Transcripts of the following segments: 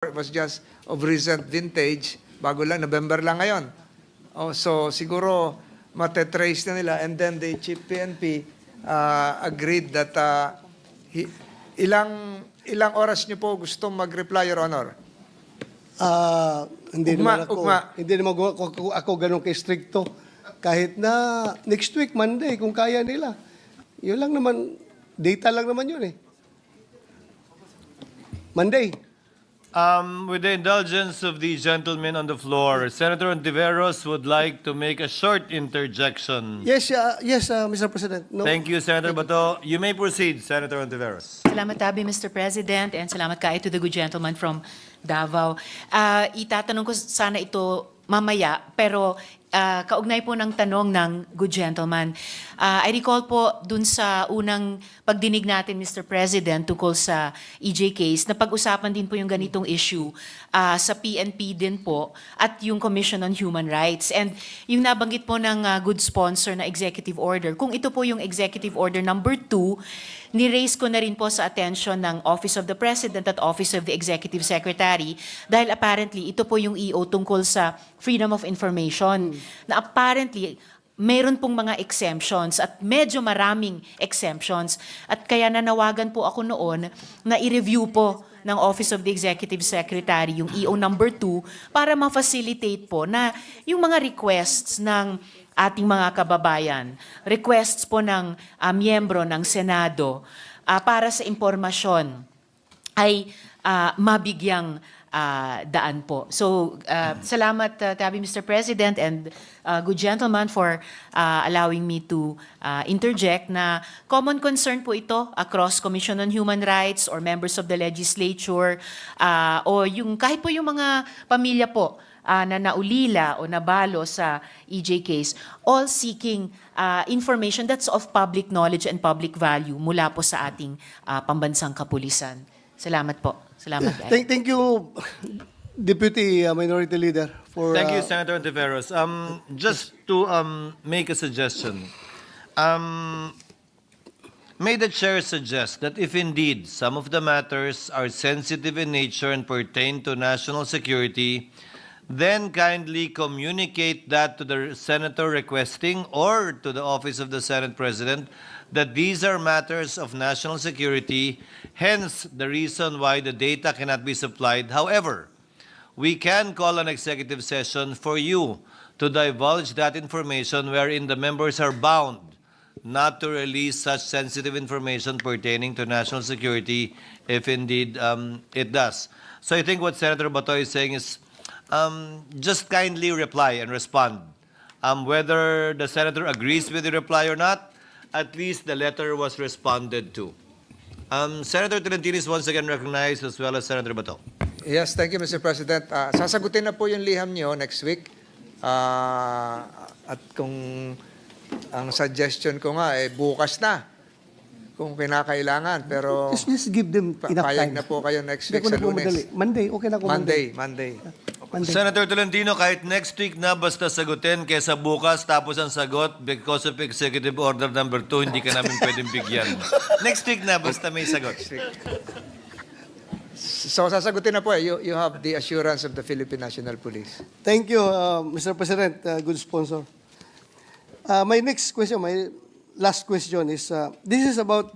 It was just of recent vintage, bago lang, November lang ngayon. Oh, so siguro matetrace na nila, and then the Chief PNP agreed that ilang oras niyo po gusto mag-reply, Your Honor? Hindi naman ako ganun ka-stricto. Kahit na next week, Monday, kung kaya nila. Yun lang naman, data lang naman yun eh. Monday. With the indulgence of the gentleman on the floor, Senator Ontiveros would like to make a short interjection. Yes, Mr. President. No. Thank you, Senator Bato. You may proceed, Senator Ontiveros. Salamat tabi, Mr. President, and salamat kayo to the good gentleman from Davao. Itatanong ko sana ito mamaya, pero kaugnay po ng tanong ng good gentleman. I recall po dun sa unang pagdinig natin, Mr. President, tungkol sa EJ case, na pag-usapan din po yung ganitong issue sa PNP din po at yung Commission on Human Rights. And yung nabanggit po ng good sponsor na executive order, kung ito po yung executive order number 2, ni-raise ko na rin po sa attention ng Office of the President at Office of the Executive Secretary dahil apparently ito po yung EO tungkol sa freedom of information na apparently mayroon pong mga exemptions at medyo maraming exemptions at kaya nanawagan po ako noon na i-review po ng Office of the Executive Secretary yung EO number 2 para ma-facilitate po na yung mga requests ng ating mga kababayan, requests po ng miyembro ng Senado para sa impormasyon ay mabigyang daan po. So, salamat tabi Mr. President and good gentleman for allowing me to interject na common concern po ito across Commission on Human Rights or members of the legislature o yung kahit po yung mga pamilya po na naulila o nabalo sa EJ case, all seeking information that's of public knowledge and public value mula po sa ating pambansang kapulisan. Salamat po. Salamat. Thank you, Deputy Minority Leader. Thank you, Senator Ontiveros. Just to make a suggestion, may the chair suggest that if indeed some of the matters are sensitive in nature and pertain to national security, then kindly communicate that to the senator requesting or to the Office of the Senate President that these are matters of national security, hence the reason why the data cannot be supplied. However, we can call an executive session for you to divulge that information wherein the members are bound not to release such sensitive information pertaining to national security if indeed it does. So I think what Senator Bato is saying is just kindly reply and respond. Whether the senator agrees with the reply or not, at least the letter was responded to. Senator Tolentino is once again recognized as well as Senator Bato. Yes, thank you, Mr. President. Sasagutin na po yung liham niyo next week. At kung ang suggestion ko nga, bukas na kung kinakailangan. Pero just give them enough payag time. na po kayo next week sa Lunes. Monday, okay na ako Monday. Monday. Senator Tolentino, kahit next week na basta sagutin kesa bukas tapos ang sagot because of Executive Order number 2, hindi ka namin pwedeng bigyan. Next week na basta may sagot. So sasagutin na po you have the assurance of the Philippine National Police. Thank you, Mr. President, good sponsor. My next question, my last question is, this is about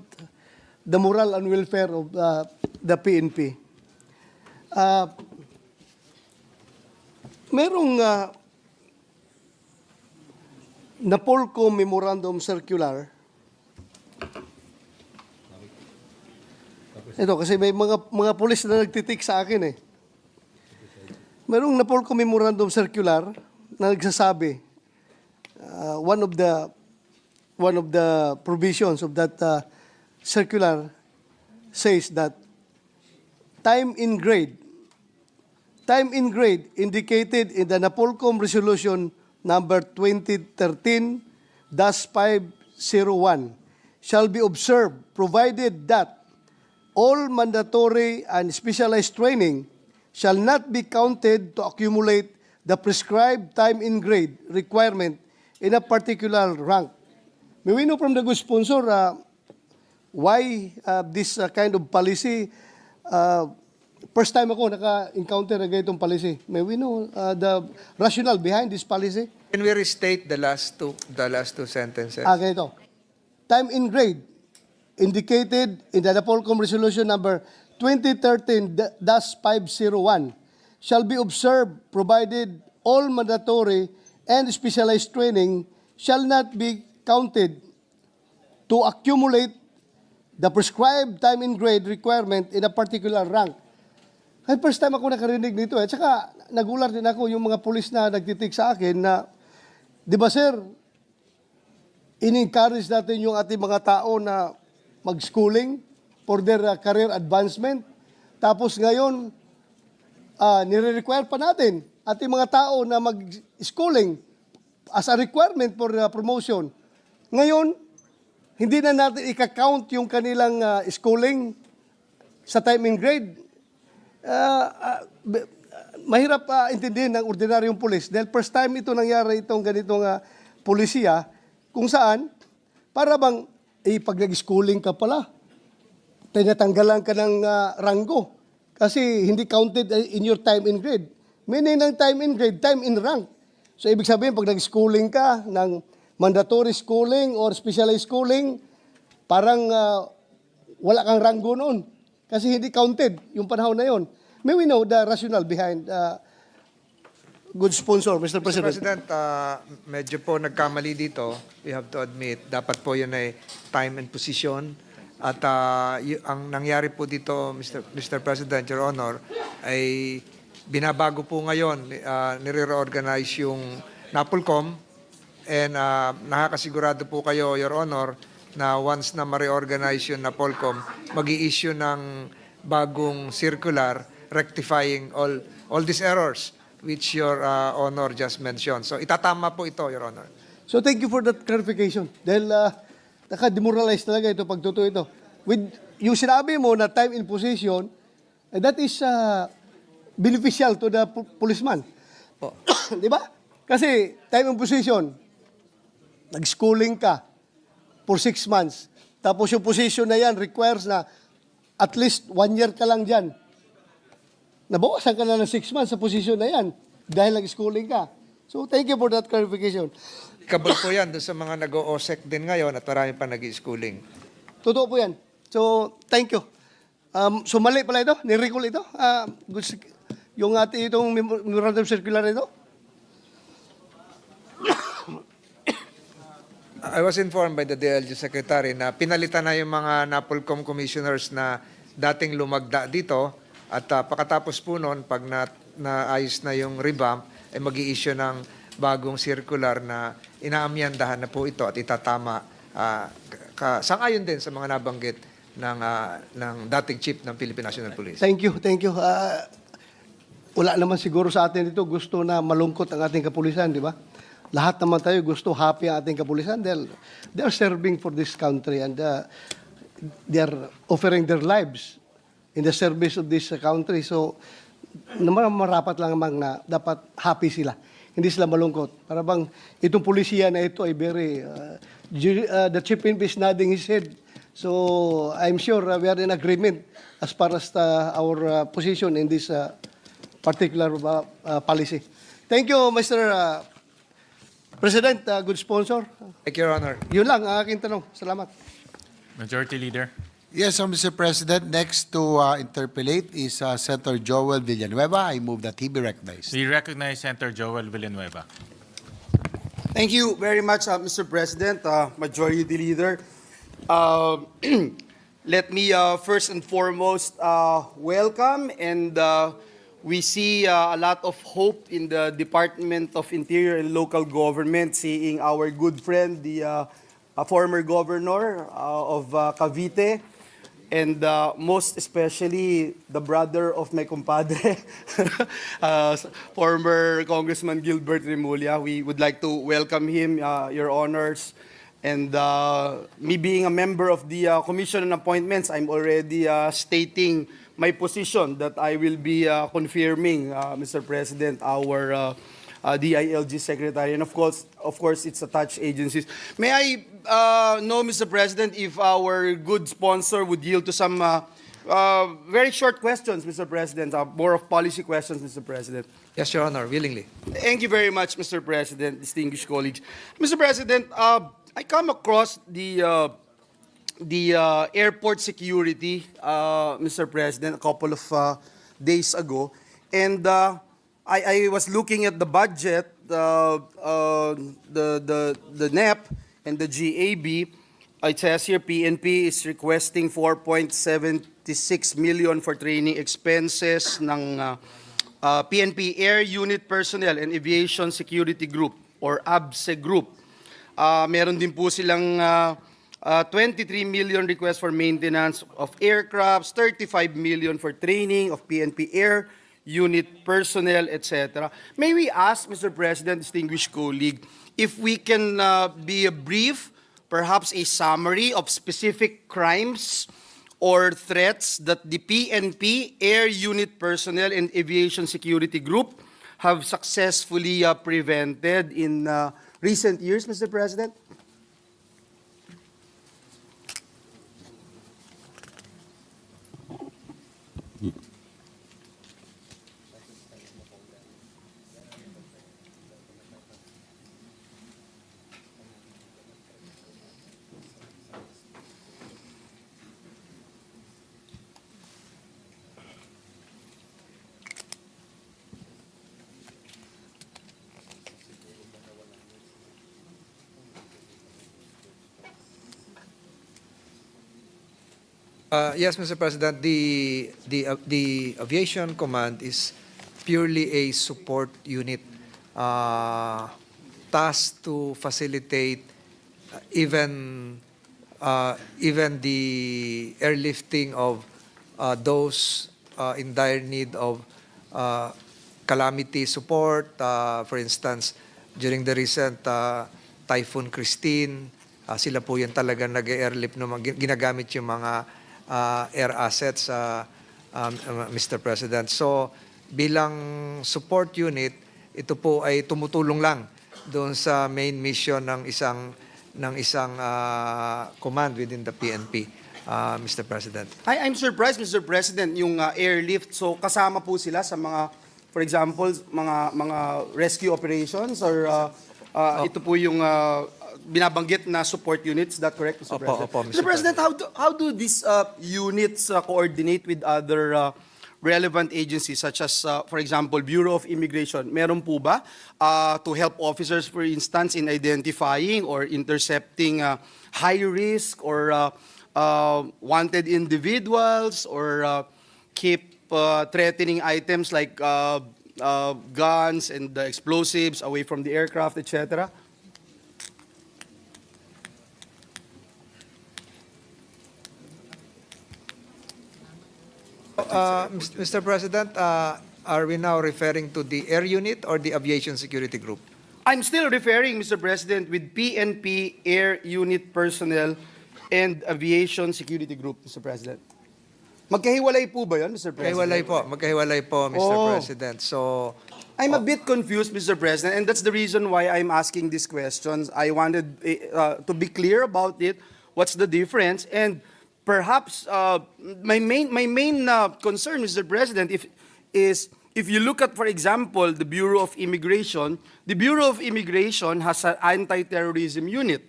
the moral and welfare of the PNP. Merong Napolcom Memorandum Circular. Ito, kasi may mga pulis na nagtitik sa akin eh. Merong Napolcom Memorandum Circular na nagsasabi, one of the provisions of that circular says that time in grade indicated in the Napolcom Resolution number 2013-501 shall be observed provided that all mandatory and specialized training shall not be counted to accumulate the prescribed time in grade requirement in a particular rank. May we know from the good sponsor why this kind of policy first time ako naka-encounter na ganitong policy. May we know the rationale behind this policy? Can we restate the last two sentences? Ganito. Time in grade indicated in the NAPOLCOM Resolution number 2013-501 shall be observed provided all mandatory and specialized training shall not be counted to accumulate the prescribed time in grade requirement in a particular rank. Ay, first time ako nakarinig nito. At saka, nagulat din ako yung mga pulis na nagtitik sa akin na, di ba sir, in-encourage natin yung ating mga tao na mag-schooling for their career advancement. Tapos ngayon, nire-require pa natin ating mga tao na mag-schooling as a requirement for promotion. Ngayon, hindi na natin i-count yung kanilang schooling sa time and grade. Mahirap intindihin ng ordinaryong pulis dahil first time ito nangyari itong ganitong polisiya kung saan para bang pag nag-schooling ka pala, tinatanggalan ka ng ranggo kasi hindi counted in your time and grade. Meaning ng time and grade, time in rank. So ibig sabihin pag nag-schooling ka ng mandatory schooling or specialized schooling, parang wala kang ranggo noon. Kasi hindi counted yung panahon na yon. May we know the rationale behind good sponsor, Mr. President? Mr. President, medyo po nagkamali dito. We have to admit, dapat po yun ay time and position. At ang nangyari po dito, Mr. President, Your Honor, ay binabago po ngayon, nire-reorganize yung NAPOLCOM. And nakakasigurado po kayo, Your Honor, na once na ma-reorganize yung NAPOLCOM, mag-i-issue ng bagong circular rectifying all these errors which Your Honor just mentioned. So itatama po ito, Your Honor. So thank you for that clarification. Dahil naka-demoralize talaga ito pagtotoo ito. With yung sinabi mo na time in position, that is beneficial to the policeman. Di ba? Kasi time in position, nag-schooling ka for 6 months. Tapos yung position na yan requires na at least 1 year ka lang dyan. Nabawasan ka na ng 6 months sa position na yan dahil nag-schooling ka. So thank you for that clarification. Kabal po yan doon sa mga nag-o-OSEC din ngayon at marami pa nag-schooling. Totoo po yan. So thank you. So mali pala ito? Ni-recall ito? Yung ating itong memorandum circular ito? I was informed by the DLG Secretary na pinalitan na yung mga NAPOLCOM commissioners na dating lumagda dito at pagkatapos po noon, pag naayos na yung revamp, ay mag-i-issue ng bagong circular na inaamyandahan na po ito at itatama sang-ayon din sa mga nabanggit ng dating chief ng Philippine National Police. Thank you, thank you. Wala naman siguro sa atin ito gusto na malungkot ang ating kapulisan, di ba? Lahat naman tayo gusto happy ang ating kapulisan dahil they are serving for this country and they are offering their lives in the service of this country. So, marapat lang naman na dapat happy sila. Hindi sila malungkot. Para bang itong pulisiya na ito ay very, the chief is nodding his head. So, I'm sure we are in agreement as far as our position in this particular policy. Thank you, Mr. President, good sponsor. Thank you, Your Honor. Yun lang ang aking tanong. Salamat. Majority Leader. Yes, Mr. President. Next to interpellate is Senator Joel Villanueva. I move that he be recognized. We recognize Senator Joel Villanueva. Thank you very much, Mr. President, Majority Leader. Let me first and foremost welcome and we see a lot of hope in the Department of Interior and Local Government, seeing our good friend, the former governor of Cavite, and most especially the brother of my compadre, former Congressman Gilbert Remulla. We would like to welcome him, Your Honors. And me being a member of the Commission on Appointments, I'm already stating my position that I will be confirming, Mr. President, our DILG Secretary. And of course, it's attached agencies. May I know, Mr. President, if our good sponsor would yield to some Very short questions, Mr. President. More of policy questions, Mr. President. Yes, Your Honor, willingly. Thank you very much, Mr. President, distinguished colleagues. Mr. President, I come across the airport security, Mr. President, a couple of days ago, and I was looking at the budget, the NEP and the GAB. It says here PNP is requesting 4.76 million for training expenses ng PNP Air Unit Personnel and Aviation Security Group or ABSE Group. Meron din po silang 23 million requests for maintenance of aircrafts, 35 million for training of PNP Air Unit personnel, etc. May we ask, Mr. President, distinguished colleague, if we can be a brief, perhaps a summary of specific crimes or threats that the PNP Air Unit Personnel and Aviation Security Group have successfully prevented in recent years, Mr. President? Yes, Mr. President, the Aviation Command is purely a support unit tasked to facilitate even the airlifting of those in dire need of calamity support. For instance, during the recent Typhoon Christine, sila po yan talaga nag-airlift, ginagamit yung mga air assets, Mr. President. So, bilang support unit, ito po ay tumutulong lang doon sa main mission ng isang command within the PNP, Mr. President. I'm surprised, Mr. President, yung airlift. So, kasama po sila sa mga, for example, mga rescue operations or ito po yung binabanggit na support units. Is that correct, Mr. President? Opo, Mr. President, how do these units coordinate with other relevant agencies such as, for example, Bureau of Immigration? Meron po ba to help officers, for instance, in identifying or intercepting high risk or wanted individuals or keep threatening items like guns and explosives away from the aircraft, etc.? Mr. President, are we now referring to the Air Unit or the Aviation Security Group? I'm still referring, Mr. President, with PNP Air Unit Personnel and Aviation Security Group, Mr. President. Magkahiwalay po ba yun, Mr. President? Magkahiwalay po, Mr. Oh. President. So, I'm a bit confused, Mr. President, and that's the reason why I'm asking these questions. I wanted to be clear about it. What's the difference? And perhaps my main concern, Mr. President, is if you look at, for example, the Bureau of Immigration, the Bureau of Immigration has an anti-terrorism unit,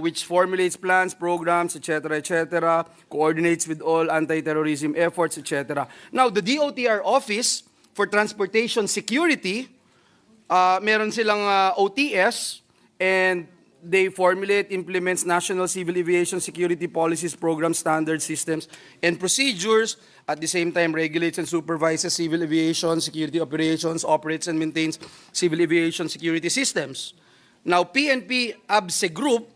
which formulates plans, programs, etc., coordinates with all anti-terrorism efforts, etc. Now, the DOTR Office for Transportation Security, meron silang OTS, and they formulate, implements national civil aviation security policies, programs, standards, systems, and procedures. At the same time, regulates and supervises civil aviation security operations, operates and maintains civil aviation security systems. Now, PNP ABSE Group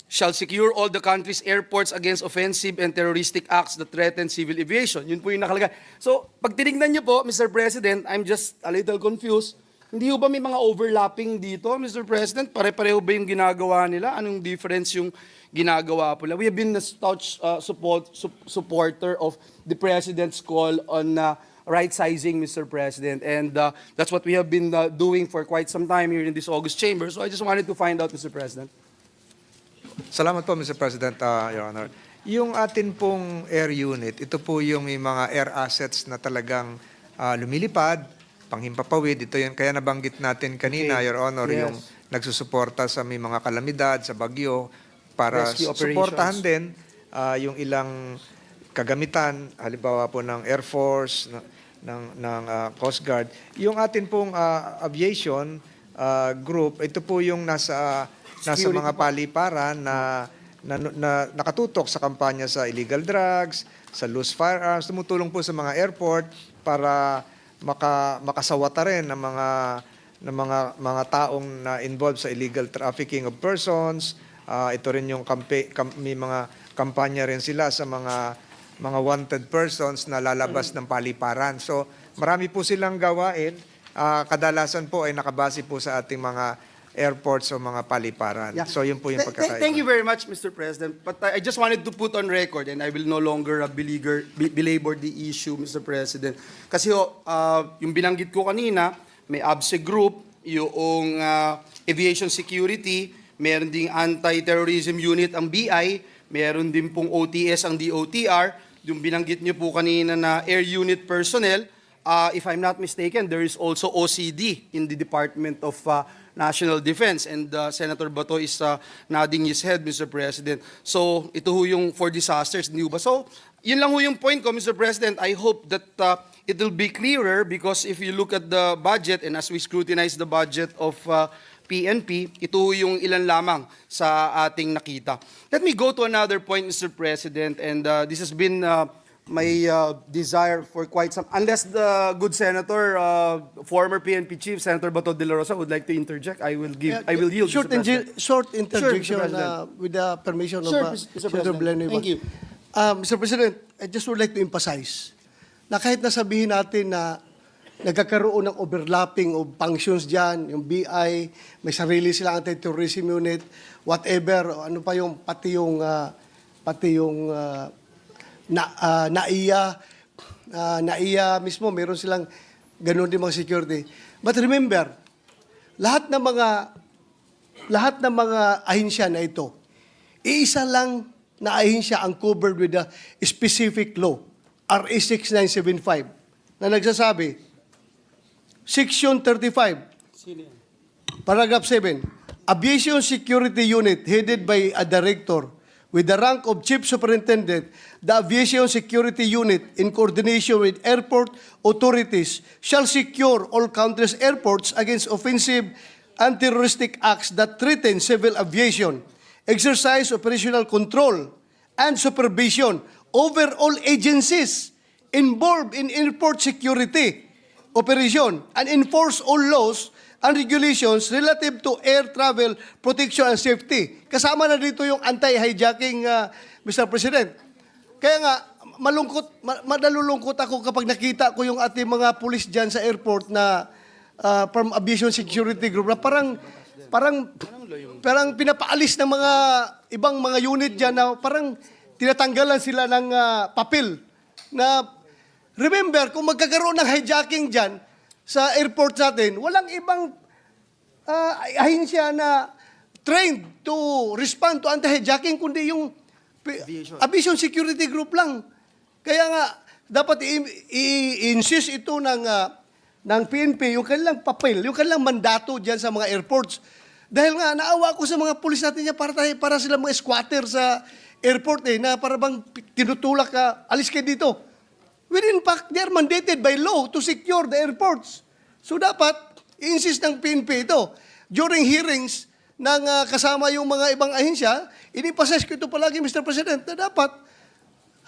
shall secure all the country's airports against offensive and terroristic acts that threaten civil aviation. Yun po yung nakalagay. So, pag tinignan niyo po, Mr. President, I'm just a little confused. Hindi ba may mga overlapping dito, Mr. President? Pare-pareho ba yung ginagawa nila? Anong difference yung ginagawa po nila? We have been a staunch supporter of the President's call on right-sizing, Mr. President. And that's what we have been doing for quite some time here in this August chamber. So I just wanted to find out, Mr. President. salamat po, Mr. President, Your Honor. Yung atin pong air unit, ito po yung may mga air assets na talagang lumilipad, panghimpapawid. Ito yun, kaya nabanggit natin kanina, Okay. Your Honor, Yes. yung nagsusuporta sa may mga kalamidad, sa bagyo, para Rescue operations. suportahan din yung ilang kagamitan, halimbawa po ng Air Force, ng Coast Guard. Yung atin pong aviation group, ito po yung nasa mga paliparan na nakatutok sa kampanya sa illegal drugs, sa loose firearms, tumutulong po sa mga airport para makasawata rin ng mga taong na involved sa illegal trafficking of persons. Ito rin yung may mga kampanya rin sila sa mga wanted persons na lalabas ng paliparan. So marami po silang gawain. Kadalasan po ay nakabase po sa ating mga airports o mga paliparan. Yeah. So yun po yung pagkakaiba. Thank you very much, Mr. President. But I just wanted to put on record, and I will no longer belabor the issue, Mr. President. Kasi yung binanggit ko kanina, may ABSE group, yung aviation security, meron ding anti-terrorism unit ang BI, meron din pong OTS ang DOTR, yung binanggit niyo po kanina na air unit personnel, if I'm not mistaken, there is also OCD in the Department of National Defense, and Senator Bato is nodding his head, Mr. President. So ito ho yung for disasters, hindi ho ba? So yun lang ho yung point ko, Mr. President. I hope that it will be clearer, because if you look at the budget and as we scrutinize the budget of PNP, ito ho yung ilan lamang sa ating nakita. Let me go to another point, Mr. President, and this has been my desire for quite some, unless the good senator, former PNP chief, Senator Bato de la Rosa, would like to interject, I will yield. Short, Mr. President. short interjection Sure, Mr. President. with the permission Sure, of Mr. Senator President. Villanueva. Thank you. Mr. President, I just would like to emphasize na kahit nasabihin natin na nagkakaroon ng overlapping of functions dyan, yung BI, may sarili sila anti-terrorism unit, whatever, ano pa yung, pati yung NAIA mismo, meron silang ganun din mga security. But remember, lahat ng mga ahensya na ito, iisa lang na ahensya ang covered with a specific law, RA 6975, na nagsasabi, Section 35, Paragraph 7, Aviation Security Unit headed by a director with the rank of Chief Superintendent, the Aviation Security Unit, in coordination with airport authorities, shall secure all countries' airports against offensive and-terroristic acts that threaten civil aviation, exercise operational control and supervision over all agencies involved in airport security operation, and enforce all laws and regulations relative to air travel protection and safety. Kasama na dito yung anti-hijacking, Mr. President. Kaya nga, madalulungkot ako kapag nakita ko yung ating mga pulis dyan sa airport na from Aviation Security Group na parang pinapaalis ng mga ibang mga unit dyan na parang tinatanggalan sila ng papel. Na remember, kung magkakaroon ng hijacking dyan sa airport natin, walang ibang ahensya na trained to respond to anti-hijacking, kundi yung Aviation Security Group lang. Kaya nga, dapat i-insist ito ng PNP, yung kanilang papel, yung kanilang mandato dyan sa mga airports. Dahil nga, naawa ko sa mga pulis natin niya para sila mga squatter sa airport na para bang tinutulak ka, alis kayo dito. When in fact, they are mandated by law to secure the airports. So dapat, i-insist ng PNP ito. During hearings ng kasama yung mga ibang ahensya, inipases ko ito palagi, Mr. President, na dapat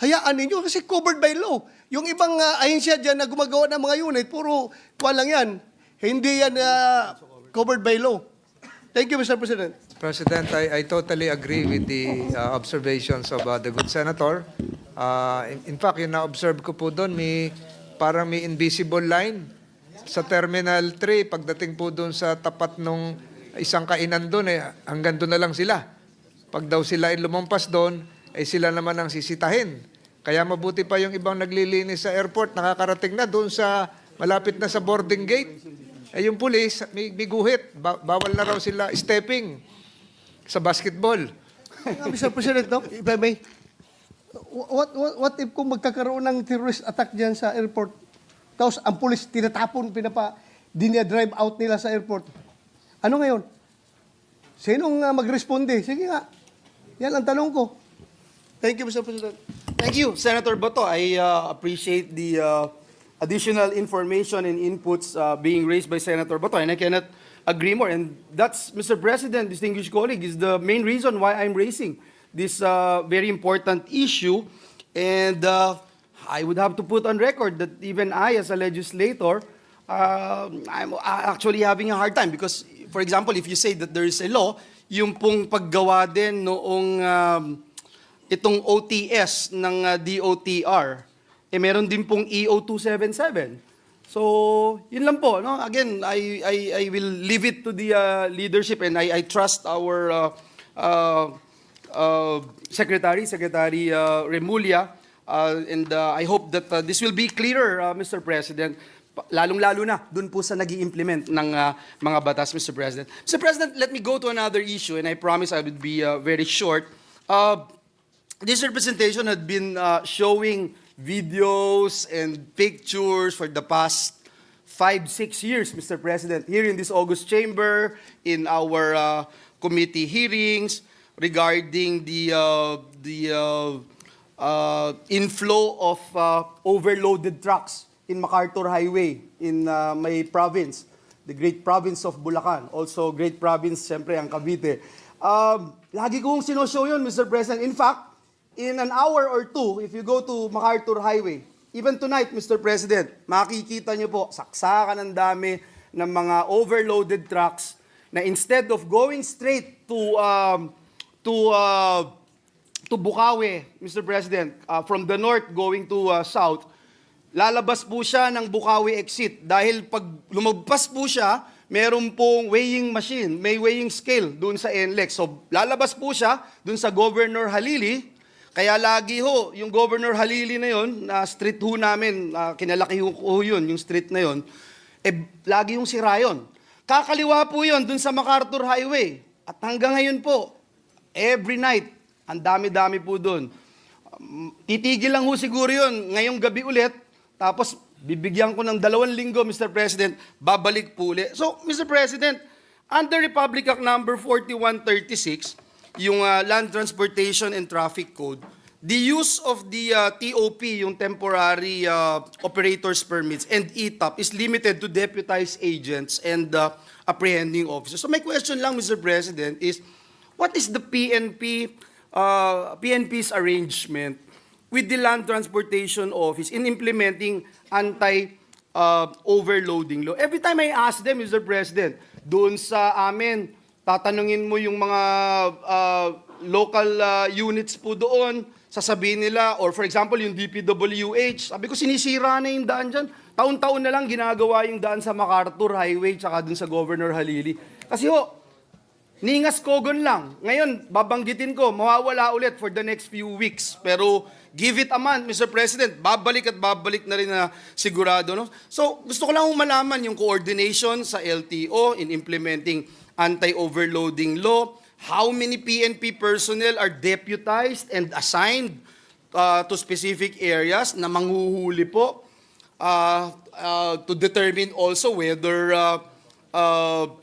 hayaan ninyo kasi covered by law. Yung ibang ahensya dyan na gumagawa ng mga unit, puro kuwan lang yan. Hindi yan covered by law. Thank you, Mr. President. President, I totally agree with the observations of the good senator. In fact, yung na-observe ko po doon, parang may invisible line sa Terminal 3. Pagdating po doon sa tapat nung isang kainan doon, hanggang doon na lang sila. Pag daw sila ay lumampas doon, sila naman ang sisitahin. Kaya mabuti pa yung ibang naglilinis sa airport, nakakarating na doon sa malapit na sa boarding gate. Yung pulis, may guhit. Bawal na raw sila stepping sa basketball. Mr. President, no? If I may. what if kung magkakaroon ng terrorist attack dyan sa airport, tapos ang pulis tinatapon, dinidrive out nila sa airport. Ano ngayon? Sinong magresponde? Sige nga. Yan ang tanong ko. Thank you, Mr. President. Thank you, Senator Bato. I appreciate the additional information and inputs being raised by Senator Bato, and I cannot agree more. And that's, Mr. President, distinguished colleague, is the main reason why I'm raising this very important issue. And I would have to put on record that even I, as a legislator, I'm actually having a hard time because, for example, if you say that there is a law, yung pong paggawa din noong itong OTS ng DOTR, meron din pong EO 277. So, yun lang po. No? Again, I will leave it to the leadership, and I trust our Secretary Remulla, and I hope that this will be clearer, Mr. President, lalong-lalo na dun po sa nag-i-implement ng mga batas, Mr. President. Mr. President, let me go to another issue, and I promise I would be very short. This representation had been showing videos and pictures for the past 5-6 years, Mr. President, here in this August chamber, in our committee hearings regarding the inflow of overloaded trucks in MacArthur Highway in my province, the great province of Bulacan, also great province, siyempre, ang Cavite. Lagi kong sinoshow yun, Mr. President. In fact, in an hour or two, if you go to MacArthur Highway, even tonight, Mr. President, makikita nyo po, saksakan ang dami ng mga overloaded trucks na instead of going straight to Bukawi, Mr. President, from the north going to south, lalabas po siya ng Bukawi exit dahil pag lumagpas po siya, meron pong weighing machine, may weighing scale doon sa NLEX. So lalabas po siya doon sa Governor Halili. Kaya lagi ho, yung Governor Halili na yon, na street ho namin, kinalaki ho yun, yung street na yon, lagi yung sira yun. Kakaliwa po yun doon sa MacArthur Highway. At hanggang ngayon po, every night, ang dami-dami po doon. Titigil lang ho siguro yun ngayong gabi ulit, tapos bibigyan ko ng 2 linggo, Mr. President, babalik po ulit. So, Mr. President, under Republic Act number 4136, yung Land Transportation and Traffic Code, the use of the TOP, yung Temporary Operators Permits, and ETOP is limited to deputized agents and apprehending officers. So my question lang, Mr. President, is what is the PNP's arrangement with the Land Transportation Office in implementing anti-overloading law? Every time I ask them, Mr. President, doon sa amin, tatanungin mo yung mga local units po doon, sasabihin nila, or for example, yung DPWH, sabi ko, sinisira na yung daan dyan. Taon-taon na lang ginagawa yung daan sa MacArthur Highway tsaka dun sa Governor Halili. Kasi ho, ningas kogon lang. Ngayon, babanggitin ko, mawawala ulit for the next few weeks. Pero give it a month, Mr. President, babalik at babalik na rin na sigurado. No? So, gusto ko lang malaman yung coordination sa LTO in implementing anti-overloading law. How many PNP personnel are deputized and assigned to specific areas na manghuhuli po to determine also whether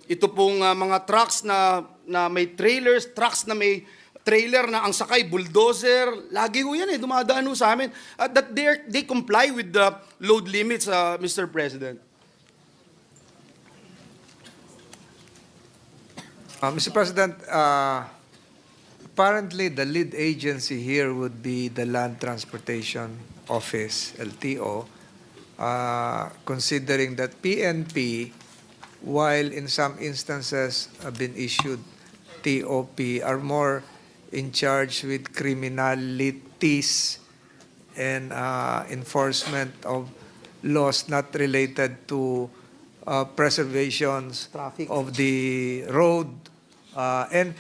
ito pong mga trucks na may trailers, trucks na may trailer na ang sakay, bulldozer, lagi ho yan dumadaan ho sa amin, that they comply with the load limits, Mr. President. Mr. President, apparently the lead agency here would be the Land Transportation Office, LTO, considering that PNP, while in some instances have been issued TOP, are more in charge with criminalities and enforcement of laws not related to preservations Traffic. of the road. And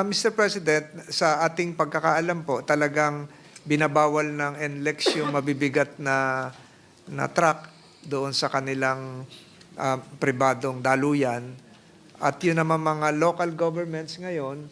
Mr. President, sa ating pagkakaalam po, talagang binabawal ng NLEX yung mabibigat na truck doon sa kanilang pribadong daluyan. At yun naman mga local governments ngayon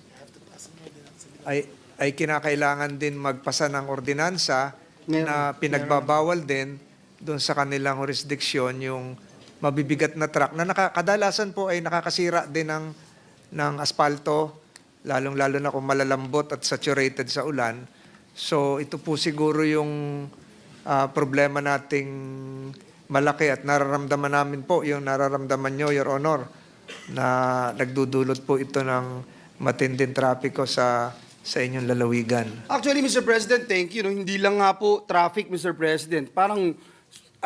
ay kinakailangan din magpasa ng ordinansa na pinagbabawal din doon sa kanilang jurisdiction yung mabibigat na truck na kadalasan po ay nakakasira din ng asfalto, lalong-lalo na kung malalambot at saturated sa ulan. So ito po siguro yung problema nating malaki at nararamdaman namin po, yung nararamdaman nyo, Your Honor, na nagdudulot po ito ng matinding trapiko sa inyong lalawigan. Actually, Mr. President, thank you. No, hindi lang nga po traffic, Mr. President. Parang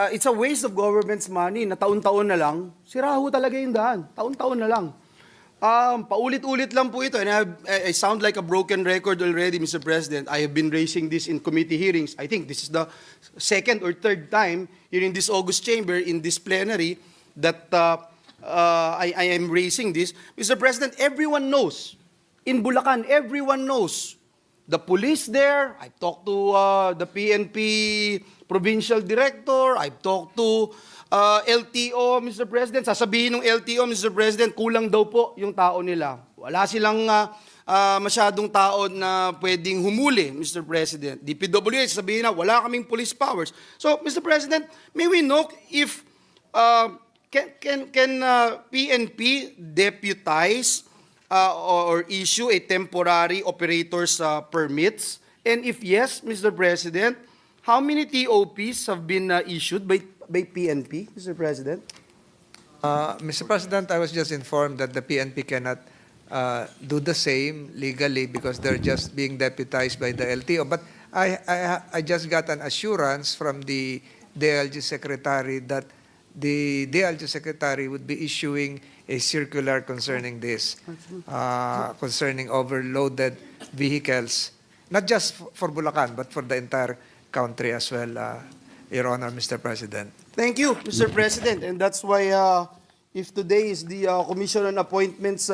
it's a waste of government's money na taon-taon na lang. Sira ho talaga yung daan. Taon-taon na lang. Paulit-ulit lang po ito. And I sound like a broken record already, Mr. President. I have been raising this in committee hearings. I think this is the second or third time here in this August chamber, in this plenary, that I am raising this. Mr. President, everyone knows. In Bulacan, everyone knows. The police there, I've talked to the PNP provincial director, I've talked to LTO, Mr. President. Sasabihin ng LTO, Mr. President, kulang daw po yung tao nila. Wala silang masyadong tao na pwedeng humuli, Mr. President. DPWH, sabihin na wala kaming police powers. So, Mr. President, may we know if can PNP deputize or issue a temporary operator's permits? And if yes, Mr. President, how many TOPs have been issued by PNP, Mr. President? Mr. President, I was just informed that the PNP cannot do the same legally because they're just being deputized by the LTO. But I just got an assurance from the DLG Secretary that the DLG Secretary would be issuing a circular concerning this, concerning overloaded vehicles, not just for Bulacan, but for the entire country as well, Your Honor, Mr. President. Thank you, Mr. President. And that's why if today is the Commission on Appointments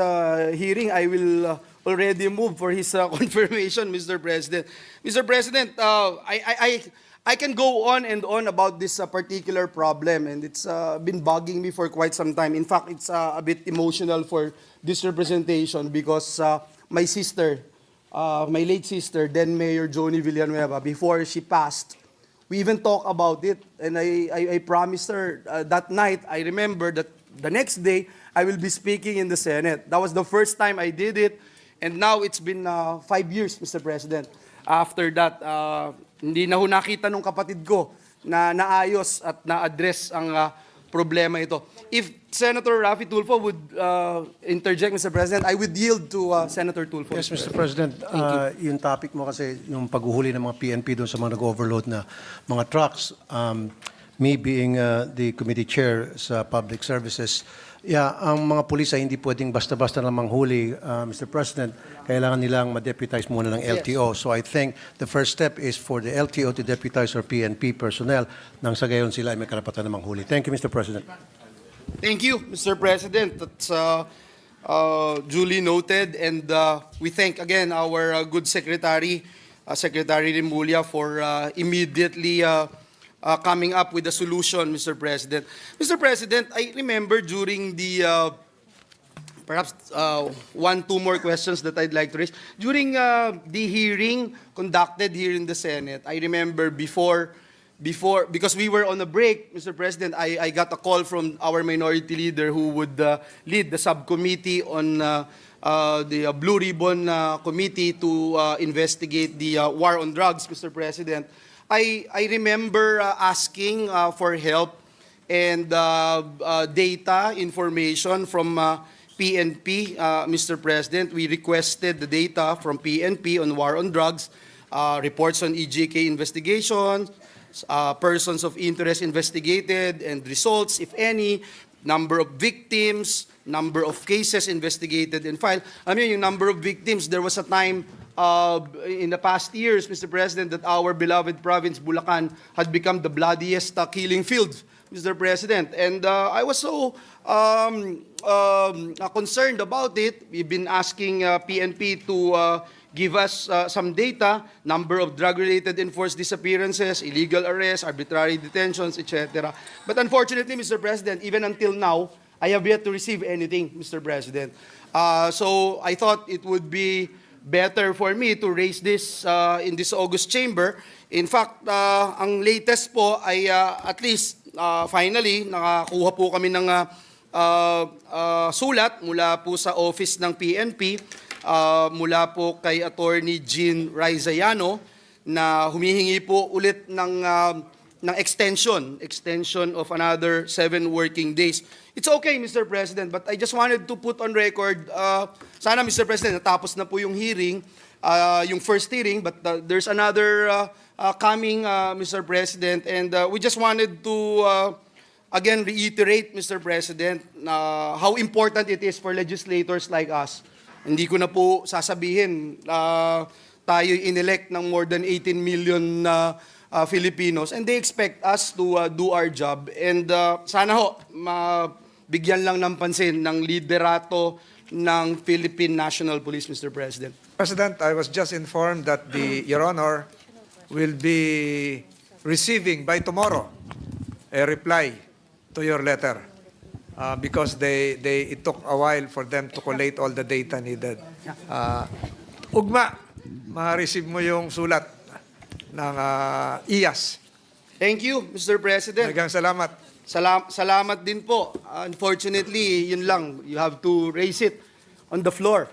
hearing, I will already move for his confirmation, Mr. President. Mr. President, I can go on and on about this particular problem, and it's been bugging me for quite some time. In fact, it's a bit emotional for this representation because my sister, my late sister, then Mayor Joni Villanueva, before she passed, we even talked about it, and I promised her that night, I remember that the next day, I will be speaking in the Senate. That was the first time I did it, and now it's been 5 years, Mr. President. After that, hindi na ho nakita nung kapatid ko na naayos at na-address ang problema ito. If Senator Raffy Tulfo would interject, Mr. President, I would yield to Senator Tulfo. Yes, Mr. President. Yung topic mo kasi, yung paghuhuli ng mga PNP doon sa mga nag-overload na mga trucks, me being the committee chair sa Public Services, ang mga pulis ay hindi pwedeng basta-basta lang manghuli, Mr. President. Kailangan nilang ma-deputize muna ng LTO. So I think the first step is for the LTO to deputize our PNP personnel nang sa gayon sila ay may karapatan na manghuli. Thank you, Mr. President. Thank you, Mr. President. That's duly noted. And we thank again our good Secretary, Secretary Rimulya, for immediately coming up with a solution, Mr. President. Mr. President, I remember during the, perhaps 1-2 more questions that I'd like to raise. During the hearing conducted here in the Senate, I remember before, because we were on a break, Mr. President, I got a call from our minority leader who would lead the subcommittee on the Blue Ribbon Committee to investigate the war on drugs, Mr. President. I remember asking for help and data information from PNP, Mr. President. We requested the data from PNP on war on drugs, reports on EJK investigations, persons of interest investigated and results, if any, number of victims, number of cases investigated and filed. I mean, yung number of victims, there was a time in the past years, Mr. President, that our beloved province, Bulacan, had become the bloodiest killing field, Mr. President. And I was so concerned about it. We've been asking PNP to give us some data, number of drug-related enforced disappearances, illegal arrests, arbitrary detentions, etc. But unfortunately, Mr. President, even until now, I have yet to receive anything, Mr. President. So I thought it would be better for me to raise this in this August chamber. In fact, ang latest po ay at least finally nakakuha po kami ng sulat mula po sa office ng PNP, mula po kay Attorney Jean Raizayano na humihingi po ulit ng extension of another 7 working days. It's okay, Mr. President, but I just wanted to put on record, sana, Mr. President, natapos na po yung hearing, yung first hearing, but there's another coming, Mr. President, and we just wanted to, again, reiterate, Mr. President, how important it is for legislators like us. Hindi ko na po sasabihin, tayo inelect ng more than 18 million Filipinos, and they expect us to do our job. And sana ho, bigyan lang ng pansin ng liderato ng Philippine National Police, Mr. President. President, I was just informed that Your Honor will be receiving by tomorrow a reply to your letter because it took a while for them to collate all the data needed. Ugma, ma-receive mo yung sulat ng IAS. Thank you, Mr. President. Magang salamat. Salamat din po. Unfortunately, yun lang. You have to raise it on the floor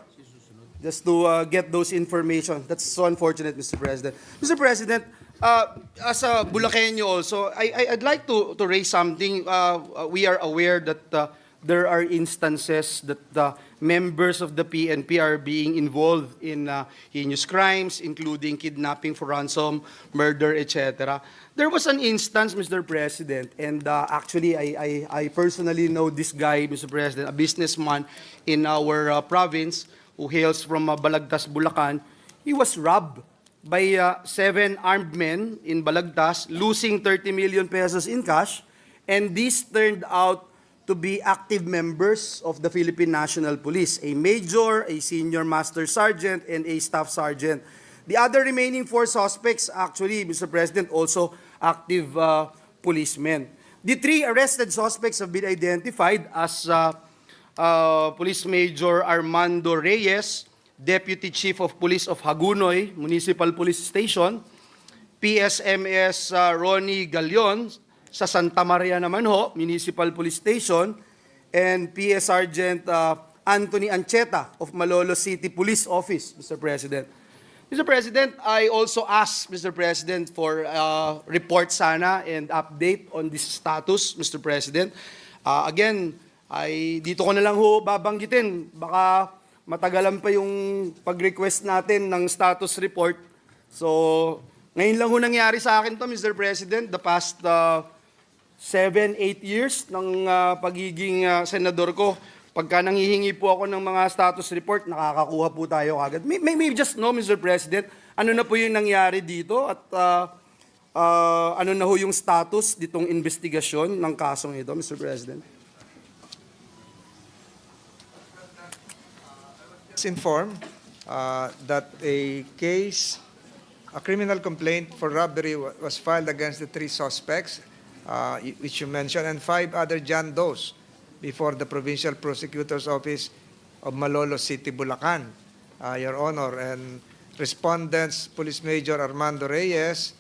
just to get those information. That's so unfortunate, Mr. President. Mr. President, as a Bulakenyo also, I'd like to raise something. We are aware that there are instances that members of the PNP are being involved in heinous crimes, including kidnapping for ransom, murder, etc. There was an instance, Mr. President, and actually I personally know this guy, Mr. President, a businessman in our province who hails from Balagtas, Bulacan. He was robbed by 7 armed men in Balagtas, losing 30 million pesos in cash, and this turned out to be active members of the Philippine National Police, a major, a senior master sergeant, and a staff sergeant. The other remaining 4 suspects, actually, Mr. President, also active policemen. The 3 arrested suspects have been identified as Police Major Armando Reyes, Deputy Chief of Police of Hagunoy Municipal Police Station, PSMS Ronnie Galion, sa Santa Maria naman ho, Municipal Police Station, and PS Sergeant Anthony Ancheta of Malolos City Police Office, Mr. President. Mr. President, I also asked, Mr. President, for report sana and update on this status, Mr. President. Again, dito ko na lang ho babanggitin, baka matagalan pa yung pag-request natin ng status report. So, ngayon lang ho nangyari sa akin to, Mr. President, the past 7-8 years ng pagiging senador ko. Pagka nanghihingi po ako ng mga status report, nakakakuha po tayo agad. Maybe just know, Mr. President, ano na po yung nangyari dito at ano na ho yung status ditong investigasyon ng kasong ito, Mr. President? It's informed that a criminal complaint for robbery was filed against the 3 suspects, which you mentioned, and 5 other John Does before the Provincial Prosecutor's Office of Malolos City, Bulacan, Your Honor. And respondents, Police Major Armando Reyes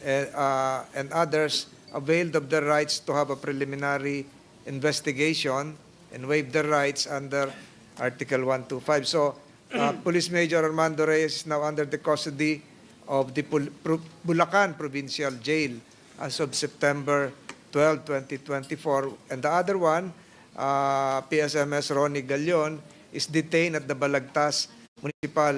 and others availed of their rights to have a preliminary investigation and waived their rights under Article 125. So, Police Major Armando Reyes is now under the custody of the Bulacan Provincial Jail as of September 12, 2024. And the other one, PSMS Ronnie Galion, is detained at the Balagtas Municipal